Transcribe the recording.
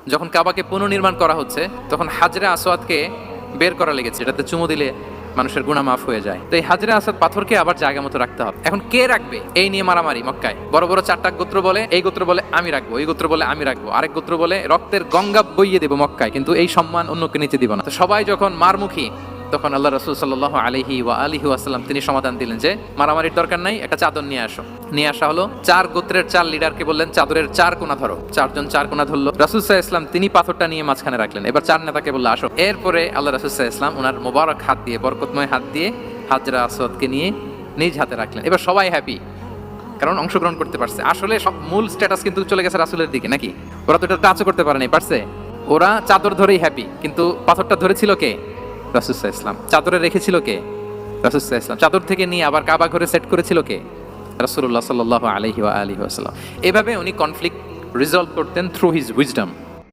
যখন কাবাকে পুনর্নির্মাণ করা হচ্ছে তখন হাজরে আসওয়াদকে বের করা লেগেছে, এটাতে চুমু দিলে মানুষের গুনাহ মাফ হয়ে যায়। তো এই হাজরে আসওয়াদ পাথরকে আবার জায়গা মতো রাখতে হবে। এখন কে রাখবে এই নিয়ে মারামারি মক্কায়। বড় বড় চারটা গোত্র বলে, এই গোত্র বলে আমি রাখবো, এই গোত্র বলে আমি রাখবো, আরেক গোত্র বলে রক্তের গঙ্গা বইয়ে দেবো মক্কায়, কিন্তু এই সম্মান অন্যকে নিতে দিব না। তো সবাই যখন মারমুখী, তখন আল্লাহ রাসূল সাল্লাল্লাহু আলাইহি ওয়া আলিহি ওয়াসাল্লাম তিনি সমাধান দিলেন যে মারামারির দরকার নাই, একটা চাদর নিয়ে আসো। নিয়ে আসা হলো। চার গোত্রের চার লিডারকে বললেন চাদরের চার কোণা ধরো। চারজন চার কোণা ধরলো। রাসূল সাল্লাল্লাহু আলাইহি ওয়াসাল্লাম তিনি পাথরটা নিয়ে মাঝখানে রাখলেন। এবার চার নেতাকে বললো আসো। এরপরে আল্লাহ রাসূল সাল্লাল্লাহু আলাইহি ওয়াসাল্লাম ওনার মোবারক হাত দিয়ে, বরকতময় হাত দিয়ে হাজরা আসওয়াদকে নিয়ে নিজ হাতে রাখলেন। এবার সবাই হ্যাপি, কারণ অংশগ্রহণ করতে পারছে। আসলে সব মূল স্ট্যাটাস কিন্তু চলে গেছে রাসূলের দিকে, নাকি? ওরা তো এটা টাচও করতে পারেনি, পারছে? ওরা চাদর ধরেই হ্যাপি, কিন্তু পাথরটা ধরেছিল কে? রাসূল সাল্লাল্লাহু আলাইহি ওয়াসাল্লাম। চাদরে রেখেছিল কে? রাসূল সাল্লাল্লাহু আলাইহি ওয়াসাল্লাম। চাদর থেকে নিয়ে আবার কাবা ঘরে সেট করেছিল কে? রাসূলুল্লাহ সাল্লাল্লাহু আলাইহি ওয়া আলিহি ওয়াসাল্লাম। এভাবে উনি কনফ্লিক্ট রিজলভ করতেন থ্রু হিজ উইজডম।